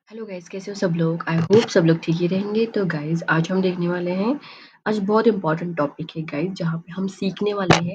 Hello guys, कैसे हो सब लोग? आई होप सब लोग ठीक ही रहेंगे। तो गाइस आज हम देखने वाले हैं, आज बहुत इंपॉर्टेंट टॉपिक है गाइस, जहाँ पे हम सीखने वाले हैं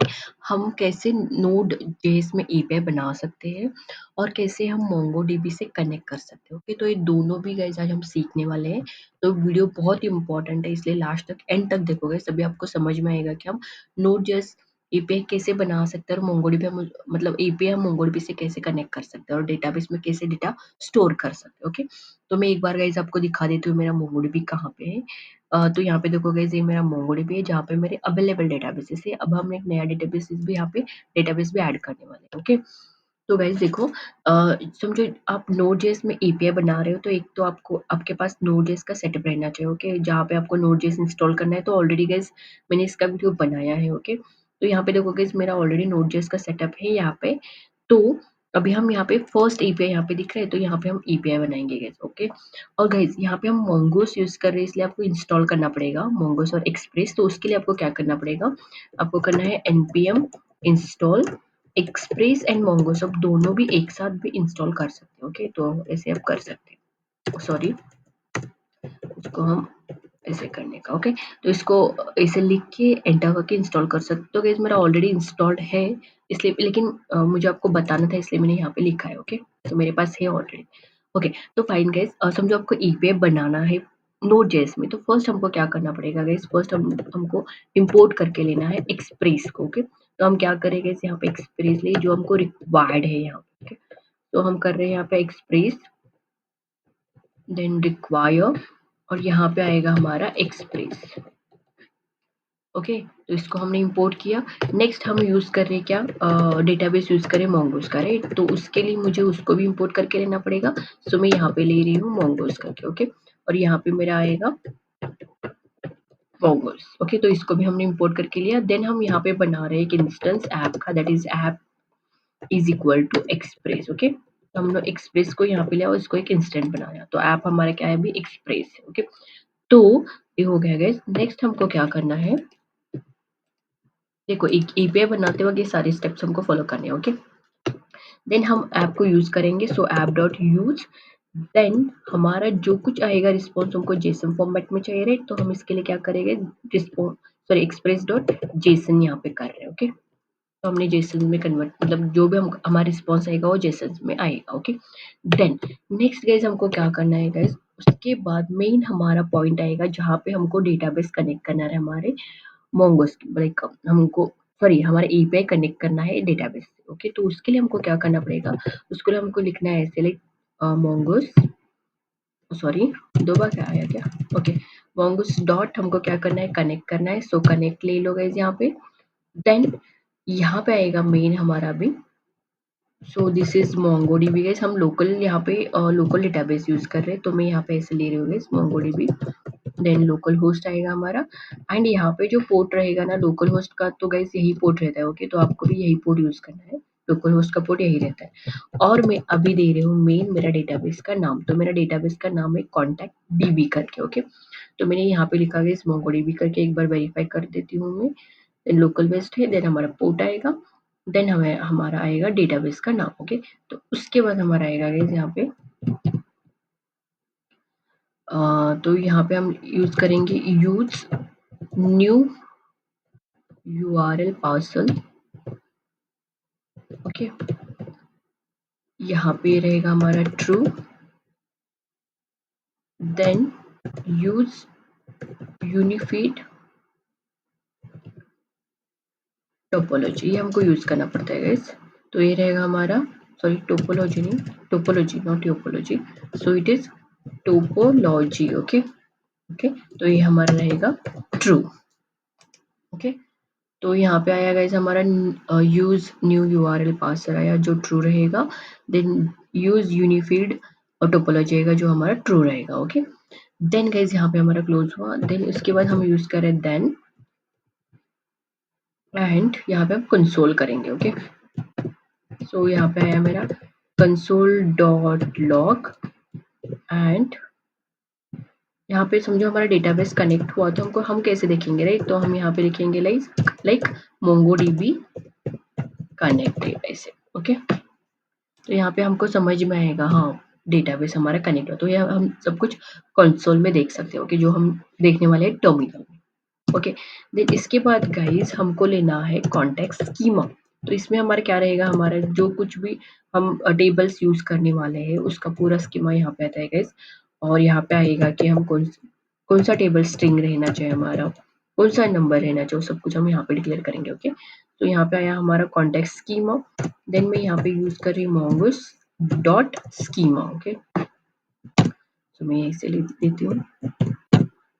हम कैसे नोड जेएस में एपीआई बना सकते हैं और कैसे हम मोंगोडीबी से कनेक्ट कर सकते हैं। ओके, तो ये दोनों भी गाइस आज हम सीखने वाले हैं। तो वीडियो बहुत ही इंपॉर्टेंट है, इसलिए लास्ट तक एंड तक देखोगे तभी आपको समझ में आएगा कि हम नोड जेएस एपीआई कैसे बना सकते हैं और मोंगोडीबी हम मतलब एपीआई हम मोंगोडीबी से कैसे कनेक्ट कर सकते हैं और डेटाबेस में कैसे डेटा स्टोर कर सकते हैं। ओके, तो मैं एक बार गाइज़ आपको दिखा देती हूँ मेरा मोंगोडीबी कहाँ पे है। तो यहाँ पे देखो गाइज़, ये मेरा मोंगोडीबी है जहाँ पे मेरे अवेलेबल डेटाबेसेस है। अब हम एक नया डेटाबेसेस भी यहाँ पे डेटाबेस भी ऐड करने वाले हैं। ओके, तो गाइज़ देखो, समझो आप नोड.जेएस में एपीआई बना रहे हो, तो एक तो आपको आपके पास नोड.जेएस का सेटअप रहना चाहिए। ओके, जहाँ पे आपको नोड.जेएस इंस्टॉल करना है। तो ऑलरेडी गाइज़ मैंने इसका वीडियो बनाया है। ओके, तो यहाँ पे देखो गाइज़ मेरा ऑलरेडी नोड.जेएस का सेटअप है यहाँ पे। तो अभी हम यहाँ पे फर्स्ट एपीआई यहाँ पे दिख रहा है, तो यहाँ पे हम एपीआई बनाएंगे गाइज़। ओके, और गाइज़ यहाँ पे हम मोंगोस यूज़ कर रहे हैं, इसलिए आपको इंस्टॉल करना पड़ेगा मोंगोस और एक्सप्रेस। तो उसके लिए आपको क्या करना पड़ेगा, आपको करना है npm install express and mongoose. अब दोनों भी एक साथ भी इंस्टॉल कर सकते हैं। ओके, तो ऐसे आप कर सकते हैं। सॉरी, इसको हम ऐसे करने का। ओके, तो इसको ऐसे लिख के एंटर करके इंस्टॉल कर सकते हो। तो गाइस मेरा ऑलरेडी इंस्टॉल्ड है, इसलिए लेकिन मुझे आपको बताना था, इसलिए मैंने यहाँ पे लिखा है। ओके, तो मेरे पास है ऑलरेडी। ओके, तो फाइन गाइस, समझो आपको एपीआई बनाना है नोड.जेएस में। तो फर्स्ट हमको क्या करना पड़ेगा गाइस, फर्स्ट हमको इंपोर्ट करके लेना है एक्सप्रेस को। ओके, तो हम क्या करेंगे गाइस, यहाँ पे एक्सप्रेस लिए जो हमको रिक्वायर्ड है यहाँ पे। ओके, तो हम कर रहे हैं यहाँ पे एक्सप्रेस, देन रिक्वायर, और यहाँ पे आएगा हमारा एक्सप्रेस। ओके, तो इसको हमने इंपोर्ट किया। नेक्स्ट हम यूज़ कर रहे हैं क्या, डेटाबेस यूज़ करें मोंगोस का, राइट? तो उसके लिए मुझे उसको भी इंपोर्ट करके लेना पड़ेगा। सो मैं यहाँ पे ले रही हूँ मोंगोस करके। ओके, और यहाँ पे मेरा आएगा मोंगोस। ओके, तो इसको भी हमने इंपोर्ट करके लिया। देन हम यहाँ पे बना रहे हैं एक इंस्टेंस ऐप का, that is app is equal to Express. Okay, तो हमने एक्सप्रेस को यहाँ पे लिया और इसको एक इंस्टेंट बनाया। तो ऐप हमारा क्या है अभी, एक्सप्रेस है। ओके, तो ये हो गया गाइस। नेक्स्ट हमको क्या करना है, देखो एक एपीआई बनाते वक्त ये सारे स्टेप्स हमको फॉलो करने हैं। ओके, देन हम ऐप को यूज करेंगे। So app dot use, then हमारा जो कुछ आएगा रिस्पॉन्स हमको जेसन फॉर्मेट में चाहिए, राइट? तो हम इसके लिए क्या करेंगे, response sorry express dot JSON यहाँ पे कर रहे हैं। ओके, तो हमने जेसन में कन्वर्ट, मतलब जो भी हम हमारा रिस्पॉन्स आएगा वो जेसन में आएगा। ओके, देन नेक्स्ट गाइस हमको क्या करना है गाइस, उसके बाद मेन हमारा पॉइंट आएगा जहाँ पे हमको डेटाबेस कनेक्ट करना है हमारे मोंगोस, लाइक हमको सॉरी हमारा एपीआई कनेक्ट करना है डेटाबेस से। ओके, तो उसके लिए हमको क्या करना पड़ेगा, उसके लिए हमको लिखना है ऐसे, लाइक मोंगोस, सॉरी दो बार क्या आया क्या, ओके, मोंगोस डॉट हमको क्या करना है, कनेक्ट करना है। सो कनेक्ट ले लो गाइस यहाँ पे। देन यहाँ पे आएगा मेन हमारा भी, so this is MongoDB guys. हम लोकल यहाँ पे लोकल डेटाबेस यूज कर रहे हैं, तो मैं यहाँ पे ऐसे ले रही हूँ guys MongoDB. Then local host आएगा हमारा, एंड यहाँ पे जो पोर्ट रहेगा ना लोकल होस्ट का, तो गाइस यही पोर्ट रहता है। ओके, तो आपको भी यही पोर्ट यूज करना है, लोकल होस्ट का पोर्ट यही रहता है। और मैं अभी दे रही हूँ मेन मेरा डेटाबेस का नाम, तो मेरा डेटाबेस का नाम है कॉन्टैक्ट डीबी करके। ओके, तो मैंने यहाँ पे लिखा है मोंगोडीबी करके, एक बार वेरीफाई कर देती हूँ मैं। देन लोकल बेस्ट है, देन हमारा पोर्ट आएगा, देन हमें हमारा आएगा डेटाबेस का नाम। ओके, तो उसके बाद हमारा आएगा गाइस यहाँ पे तो यहाँ पे हम यूज करेंगे use new URL parser. Okay, यहाँ पे रहेगा हमारा true, then use unified topology, ये हमको यूज करना पड़ता है गाइस। तो ये रहेगा हमारा, सॉरी टोपोलॉजी नहीं, topology not topology, so it is topology. Okay, okay, तो ये हमारा रहेगा ट्रू। ओके, तो यहाँ पे आया गाइस हमारा यूज न्यू URL पार्सर आया जो ट्रू रहेगा। देन यूज यूनिफाइड और टोपोलॉजी आएगा जो हमारा ट्रू रहेगा। ओके, देन गाइस यहाँ पे हमारा क्लोज हुआ। देन उसके बाद हम यूज करें देन, एंड यहाँ पे हम कंसोल करेंगे। ओके, सो यहाँ पे आया मेरा कंसोल डॉट लॉग, एंड यहाँ पे समझो हमारा डेटाबेस कनेक्ट हुआ, तो हमको हम कैसे देखेंगे, राइट? तो हम यहाँ पे लिखेंगे लाइक मोंगोडीबी कनेक्टेड ऐसे। ओके, तो यहाँ पे हमको समझ में आएगा, हाँ डेटाबेस हमारा कनेक्ट हो। तो ये हम सब कुछ कंसोल में देख सकते हो कि जो हम देखने वाले हैं टर्मिनल में। ओके, देन इसके बाद गाइस हमको लेना है कॉन्टेक्स्ट स्कीमा। तो इसमें हमारा क्या रहेगा, हमारा जो कुछ भी हम टेबल्स यूज करने वाले हैं उसका पूरा स्कीमा यहाँ पे आता है गाइस। और यहाँ पे आएगा कि हम कौन सा टेबल स्ट्रिंग रहना चाहिए हमारा, कौन सा नंबर रहना चाहिए, वो सब कुछ हम यहाँ पे डिक्लेयर करेंगे। ओके, तो यहाँ पे आया हमारा कॉन्टेक्स्ट स्कीमा। देन मैं यहाँ पे यूज कर रही हूँ mongoose डॉट स्कीमा। ओके, तो मैं इसे ले देती हूँ।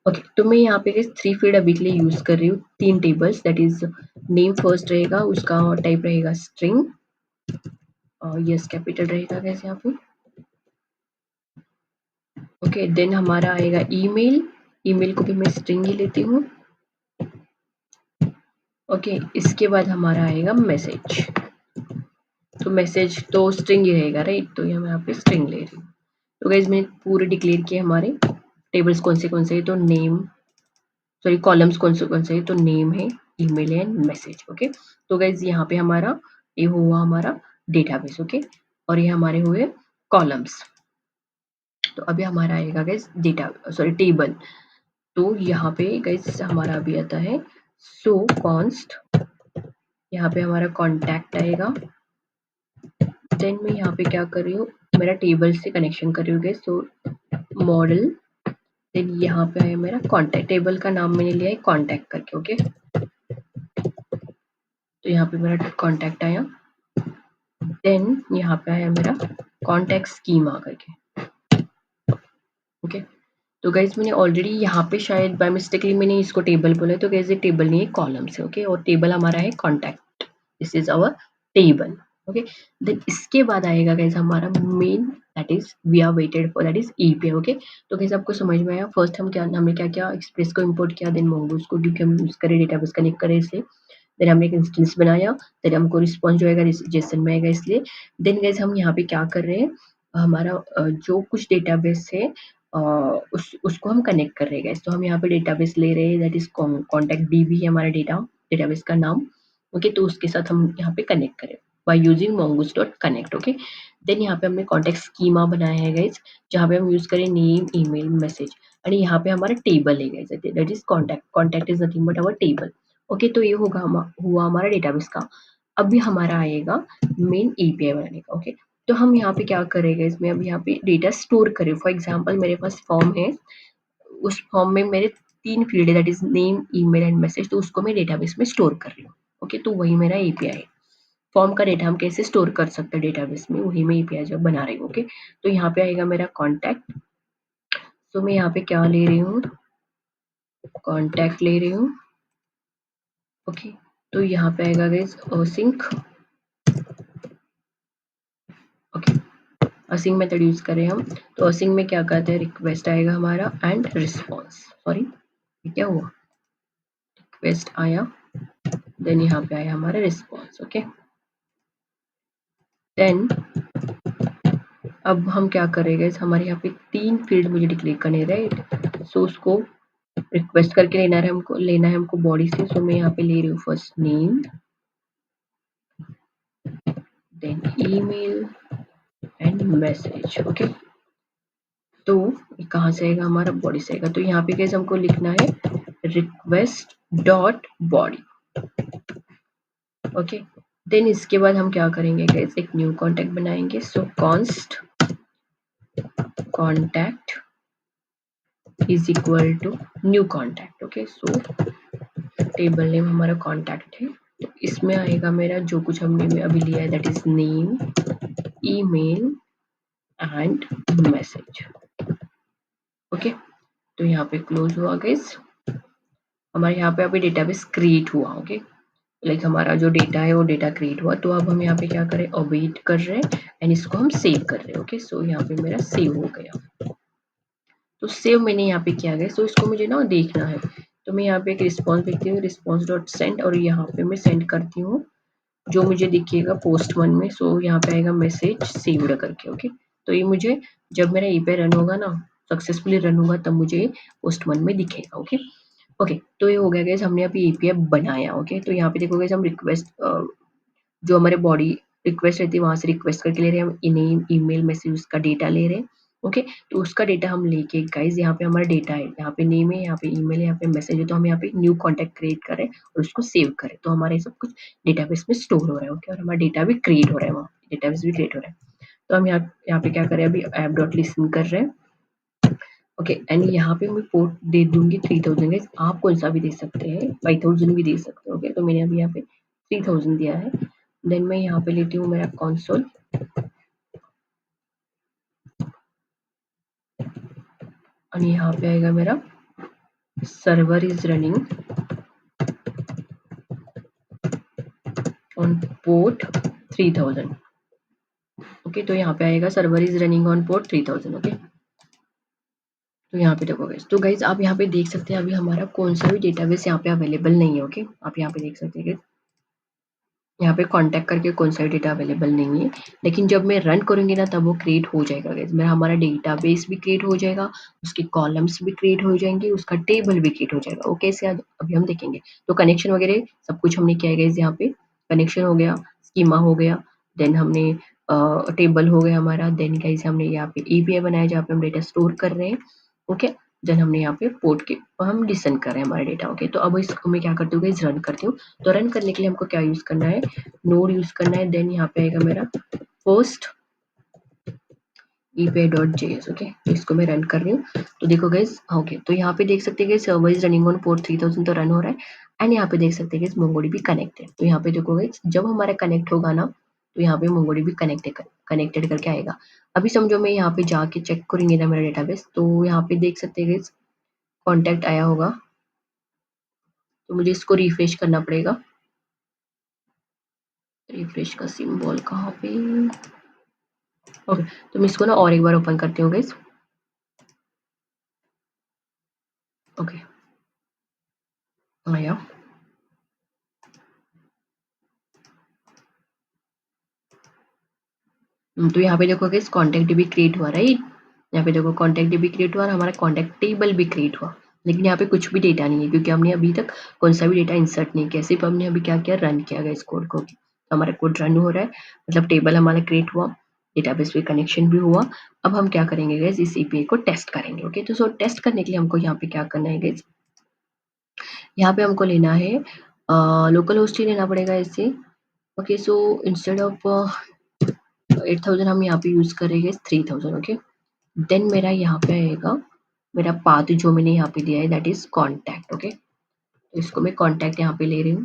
ओके, तो मैं यहाँ पे इस 3 फील्ड अभी के लिए यूज कर रही हूँ, 3 tables. That is name first रहेगा, उसका टाइप रहेगा स्ट्रिंग, और यस कैपिटल रहेगा कैसे यहाँ पे। ओके, देन हमारा आएगा ईमेल, ईमेल को भी मैं स्ट्रिंग ही लेती हूँ। ओके, इसके बाद हमारा आएगा मैसेज, तो मैसेज तो स्ट्रिंग ही रहेगा राइट, तो ये मैं यहाँ पे स्ट्रिंग ले रही हूँ। तो गाइज मैंने पूरे डिक्लेयर किए हमारे टेबल्स कौन से है, तो नेम सॉरी कॉलम्स कौन से है, तो नेम है, ईमेल है एंड मैसेज। ओके, तो गाइज यहाँ पे हमारा ये हुआ हमारा डेटाबेस। ओके, और ये हमारे हुए कॉलम्स। तो अभी हमारा आएगा गाइज डेटा सॉरी टेबल। तो यहाँ पे गाइज हमारा अभी आता है सो कॉन्स्ट, यहाँ पे हमारा कॉन्टैक्ट आएगा। देन मैं यहाँ पे क्या कर रही हूँ, मेरा टेबल से कनेक्शन कर रही हूँ गाइज, सो मॉडल। देन यहाँ पे आया मेरा कॉन्टैक्ट, टेबल का नाम मैंने लिया है कॉन्टैक्ट करके। ओके, तो यहाँ पे मेरा कॉन्टैक्ट आया। देन यहाँ पे आया मेरा कॉन्टैक्ट स्कीमा करके। ओके, तो गाइज मैंने ऑलरेडी यहाँ पे शायद बाय मिस्टेकली मैंने इसको टेबल बोला, तो गाइज ये टेबल नहीं है कॉलम से। ओके, और टेबल हमारा है contact, this is our table. Okay, then इसके बाद आएगा गाइज हमारा main, that is we are waited for, that is API. Okay, तो गाइज आपको समझ में आया, फर्स्ट हम क्या हमने क्या क्या एक्सप्रेस को इंपोर्ट किया, देन मोंगोज को क्योंकि हम यूज करें डेटाबेस कनेक्ट करें इसलिए, देन हमने एक इंस्टेंस बनाया, देन हमको रिस्पॉन्स जो आएगा जेसन में आएगा इसलिए। देन गाइज हम यहाँ पे क्या कर रहे हैं, हमारा जो कुछ डेटाबेस है उसको हम कनेक्ट कर रहे हैं गाइज। तो हम यहाँ पे डेटाबेस ले रहे हैं, दैट इज कॉन्टैक्ट डीबी है हमारा डेटाबेस का नाम। ओके, तो उसके साथ हम यहाँ पे कनेक्ट करें by using mongoose dot connect. Okay, then यहाँ पे हमने कॉन्टैक्ट स्कीमा बनाया है गाइज, जहाँ पे हम यूज करें नेम ईमेल मैसेज, एंड यहाँ पे हमारा टेबल है guys, that is contact is nothing but our table. Okay, तो ये हुआ हमारा डेटाबेस का। अभी हमारा आएगा मेन एपीआई बनाने का। ओके, तो हम यहाँ पे क्या करेंगे, इसमें अब यहाँ पे डेटा स्टोर करें। फॉर एग्जांपल मेरे पास फॉर्म है, उस फॉर्म में मेरे 3 फील्ड है, that is name email and message, तो उसको मैं डेटाबेस में स्टोर कर रही हूँ। ओके, तो वही मेरा एपीआई है। फॉर्म का डेटा हम कैसे स्टोर कर सकते हैं डेटाबेस में, वही मैं एपीआई जब बना रही हूँ। ओके, तो यहाँ पे आएगा मेरा कॉन्टैक्ट, तो मैं यहाँ पे क्या ले रही हूँ, कॉन्टैक्ट ले रही हूँ। ओके, तो यहाँ पे आएगा guys sync. Okay, async method use करें हम, तो असिंक में क्या करते हैं, रिक्वेस्ट आएगा हमारा एंड रिस्पॉन्स, सॉरी क्या हुआ, रिक्वेस्ट आया, देन यहाँ पे आया हमारा रिस्पॉन्स। ओके, देन अब हम क्या करेंगे, हमारे यहाँ पे 3 फील्ड मुझे डिक्लेयर करने, राइट, सो उसको रिक्वेस्ट करके लेना है हमको बॉडी से। सो मैं यहाँ पे ले रही हूँ first name, then email and message. Okay, तो कहाँ से आएगा, हमारा बॉडी से आएगा। तो यहाँ पे कैसे हमको लिखना है, request dot body. Okay, then इसके बाद हम क्या करेंगे गाइस, एक न्यू कॉन्टैक्ट बनाएंगे। So const contact is equal to new contact. Okay, so table name हमारा कॉन्टैक्ट है, तो इसमें आएगा मेरा जो कुछ हमने अभी लिया है, that is name email and message. Okay, तो यहाँ पे क्लोज हुआ गाइस, हमारे यहाँ पे अभी डेटाबेस क्रिएट हुआ। ओके, लाइक हमारा जो डेटा है वो डेटा क्रिएट हुआ। तो अब हम यहाँ पे क्या करें, अवेट कर रहे हैं एंड इसको हम सेव कर रहे हैं। ओके, सो यहाँ पे मेरा सेव हो गया, तो सेव मैंने यहाँ पे किया गया। सो इसको मुझे ना देखना है, तो मैं यहाँ पे एक रिस्पॉन्स लिखती हूँ, रिस्पॉन्स डॉट सेंड, और यहाँ पे मैं सेंड करती हूँ जो मुझे दिखेगा पोस्ट 1 में। सो यहाँ पे आएगा मैसेज सेव्ड करके। ओके, तो ये मुझे जब मेरा ईपीआई रन होगा ना, सक्सेसफुली रन होगा, तब मुझे पोस्ट 1 में दिखेगा। ओके, ओके, तो ये हो गया गाइस, हमने अभी एपीआई बनाया। ओके, तो यहाँ पे देखो गाइस, हम रिक्वेस्ट जो हमारे बॉडी रिक्वेस्ट रहती है वहाँ से रिक्वेस्ट करके ले रहे हैं, हम नेम, ईमेल, मैसेज उसका डेटा ले रहे हैं। ओके, तो उसका डेटा हम लेके गाइस यहाँ पे हमारा डेटा है, यहाँ पे नेम है, यहाँ पे ईमेल है, यहाँ पे मैसेज है, तो हम यहाँ पे न्यू कॉन्टैक्ट क्रिएट करें और उसको सेव करें, तो हमारा ये सब कुछ डेटाबेस में स्टोर हो रहा है। ओके, और हमारा डेटा भी क्रिएट हो रहा है, वहाँ डेटाबेस भी क्रिएट हो रहा है। तो हम यहाँ पे क्या करें, अभी ऐप डॉट लिसन कर रहे हैं। ओके, एंड यहाँ पे मैं पोर्ट दे दूंगी 3000 गाइस, आप कौन सा भी दे सकते हैं, 5000 भी दे सकते हो। ओके, तो मैंने अभी यहाँ पे 3000 दिया है। देन मैं यहाँ पे लेती हूँ मेरा कंसोल, और यहाँ पे आएगा मेरा server is running on port 3000। Okay, तो यहाँ पे आएगा server is running on port 3000। Okay, तो यहाँ पे देखो गाइस, तो गाइस आप यहाँ पे देख सकते हैं अभी हमारा कौन सा भी डेटाबेस यहाँ पे अवेलेबल नहीं है। ओके, आप यहाँ पे देख सकते हैं यहाँ पे कांटेक्ट करके कौन सा डेटा अवेलेबल नहीं है, लेकिन जब मैं रन करूँगी ना तब वो क्रिएट हो जाएगा गाइस, मेरा हमारा डेटाबेस भी क्रिएट हो जाएगा, उसके कॉलम्स भी क्रिएट हो जाएंगे, उसका टेबल भी क्रिएट हो जाएगा। वो कैसे अभी हम देखेंगे। तो कनेक्शन वगैरह सब कुछ हमने किया है गाइस, यहाँ पे कनेक्शन हो गया, स्कीमा हो गया, देन हमने टेबल हो गया हमारा, देन गाइस हमने यहाँ पे एपीआई बनाया जहाँ पे हम डेटा स्टोर कर रहे हैं। ओके, देन हमने यहाँ पे पोर्ट के हम लिसन कर रहे हैं हमारा डेटा। ओके, तो अब इसको मैं क्या करती हूँ गाइस, रन करती हूँ। तो रन करने के लिए हमको क्या यूज करना है, नोड यूज करना है। देन यहाँ पे आएगा मेरा पोस्ट epay.js। ओके, तो इसको मैं रन कर रही हूँ। तो देखो गाइस, ओके, तो यहाँ पे देख सकते हैं server is running on port 3000, तो रन हो रहा है। एंड यहाँ पे देख सकते हैं MongoDB कनेक्टेड। तो यहाँ पे देखो गाइस, जब हमारा कनेक्ट होगा ना तो यहाँ पे MongoDB कनेक्टेड करके आएगा। अभी समझो मैं यहाँ पे जाके चेक करेंगे ना मेरा डेटाबेस, तो यहाँ पे देख सकते हैं गाइस कॉन्टैक्ट आया होगा, तो मुझे इसको रिफ्रेश करना पड़ेगा। रिफ्रेश का सिंबल कहाँ पे, ओके, तो मैं इसको ना और एक बार ओपन करती हूँ गाइस। ओके, आया। तो यहाँ पे देखो गाइस कॉन्टैक्ट भी क्रिएट हुआ, राइट। यहाँ पे देखो कॉन्टैक्ट भी क्रिएट हुआ और हमारा कॉन्टैक्ट टेबल भी क्रिएट हुआ, लेकिन यहाँ पे कुछ भी डेटा नहीं है क्योंकि हमने अभी तक कौन सा भी डेटा इंसर्ट नहीं किया, सिर्फ हमने अभी क्या किया, रन किया गया इस कोड को। तो हमारा कोड रन हो रहा है, मतलब टेबल हमारा क्रिएट हुआ, डेटाबेस पे कनेक्शन भी हुआ। अब हम क्या करेंगे गाइस, इस एपीआई को टेस्ट करेंगे। ओके, तो सो टेस्ट करने के लिए हमको यहाँ पे क्या करना है गाइस, यहाँ पे हमको लेना है लोकल होस्ट ही लेना पड़ेगा इससे। ओके, सो इंस्टेड ऑफ 8000 हम यहाँ पे यूज करेंगे 3000। ओके, देन मेरा यहाँ पे आएगा मेरा पाथ जो मैंने यहाँ पे दिया है, दैट इज कॉन्टैक्ट। ओके, तो इसको मैं कॉन्टैक्ट यहाँ पे ले रही हूँ।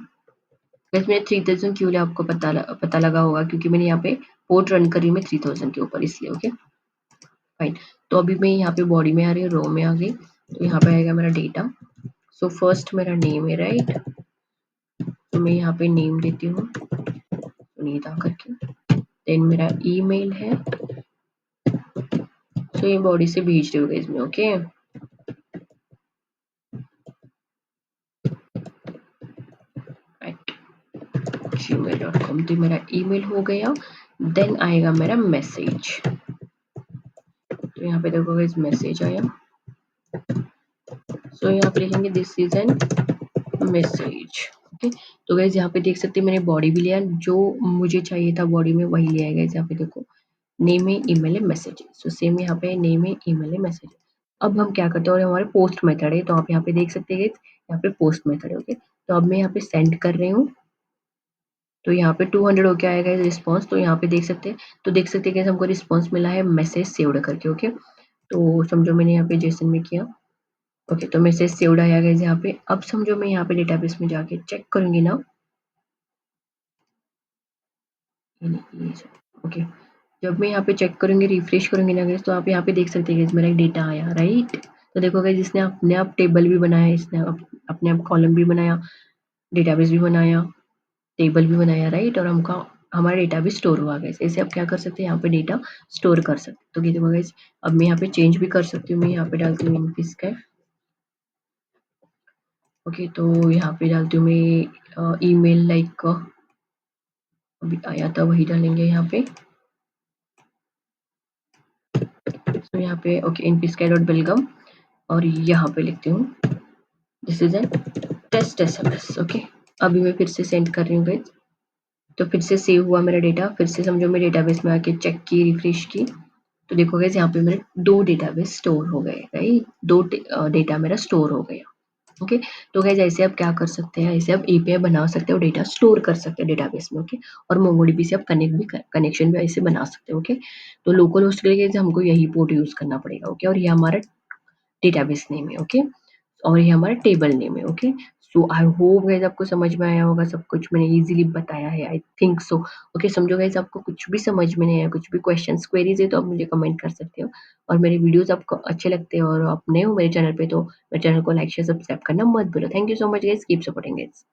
वैसे मैंने 3000 क्यों लिया आपको पता लगा होगा, क्योंकि मैंने यहाँ पे पोर्ट रन करी मैं 3000 के ऊपर, इसलिए। Okay, fine. तो अभी मैं यहाँ पे बॉडी में आ रही हूँ, रो में आ गई, तो यहाँ पे आएगा मेरा डेटा। सो फर्स्ट मेरा नेम है, राइट, तो मैं यहाँ पे नेम देती हूँ सुनीता करके। देन मेरा ईमेल है, तो ये बॉडी से भेज रही हूँ इसमें। ओके, gmail.com, तो मेरा ईमेल हो गया। देन आएगा मेरा मैसेज, तो यहाँ पे देखोगे इस मैसेज आया। सो यहाँ पे लिखेंगे this is N message. Okay, तो गाइस यहाँ पे देख सकते हैं मैंने बॉडी भी लिया, जो मुझे चाहिए था बॉडी में वही लिया है गाइस। यहाँ पे देखो नेम है, ईमेल है, मैसेज है, सो सेम यहाँ पे नेम है, ईमेल है, मैसेज है। अब हम क्या करते हैं, और हमारे पोस्ट मेथड है, तो आप यहाँ पे देख सकते हैं यहाँ पे पोस्ट मेथड है। ओके, तो अब मैं यहाँ पे सेंड कर रही हूँ, तो यहाँ पे 200 होके आएगा रिस्पॉन्स। तो यहाँ पे देख सकते हैं, तो देख सकते हैं कि हमको रिस्पॉन्स मिला है मैसेज सेव्ड करके। ओके, तो समझो मैंने यहाँ पे जेसन में किया। ओके, तो मैसेज सेव्ड आया गाइस यहाँ पे। अब समझो मैं यहाँ पे डेटाबेस में जाके चेक करूंगी ना, ओके, जब मैं यहाँ पे चेक करूंगी, रिफ्रेश करूंगी ना गाइस, तो आप यहाँ पे देख सकते हैं मेरा एक डेटा आया, राइट। तो देखो गाइस, इसने अपने आप टेबल भी बनाया, इसने अपने आप कॉलम भी बनाया, डेटाबेस भी बनाया, टेबल भी बनाया, राइट, और हमका हमारा डेटा भी स्टोर हुआ गाइस। ऐसे आप क्या कर सकते हैं, यहाँ पे डेटा स्टोर कर सकते हैं। तो ये देखो गाइस, अब मैं यहाँ पे चेंज भी कर सकती हूँ, मैं यहाँ पे डालती हूँ इनफिस्क। ओके, तो यहाँ पे डालती हूँ मैं ईमेल, लाइक अभी आया था वही डालेंगे यहाँ पे। तो यहाँ पे ओके inpisky.belgum, और यहाँ पे लिखती हूँ this is an test SMS. Okay, अभी मैं फिर से सेंड कर रही हूँ गाइस। तो फिर से सेव हुआ मेरा डेटा, फिर से समझो मैं डेटाबेस में आके चेक की, रिफ्रेश की, तो देखो गाइस यहाँ पे मेरे 2 डेटाबेस स्टोर हो गए, राइट? 2 डेटा मेरा स्टोर हो गया। ओके, तो गाइस ऐसे आप क्या कर सकते हैं, ऐसे आप एपीआई बना सकते हो, डेटा स्टोर कर सकते हैं डेटाबेस में। ओके, और मोंगोडीबी से आप कनेक्शन भी ऐसे बना सकते हो। ओके, तो लोकल होस्ट के लिए guys हमको यही पोर्ट यूज करना पड़ेगा। ओके, और ये हमारा डेटाबेस नेम है। ओके, और ये हमारा टेबल नेम है। Okay, so I hope guys आपको समझ में आया होगा, सब कुछ मैंने इजीली बताया है, आई थिंक सो। ओके, समझो गाइस आपको कुछ भी समझ में नहीं आया, कुछ भी क्वेश्चंस क्वेरीज है तो आप मुझे कमेंट कर सकते हो। और मेरे वीडियोस आपको अच्छे लगते हैं और आप नए हो मेरे चैनल पे तो मेरे चैनल को लाइक शेयर सब्सक्राइब करना मत भूलो। Thank you so much guys, keep supporting guys.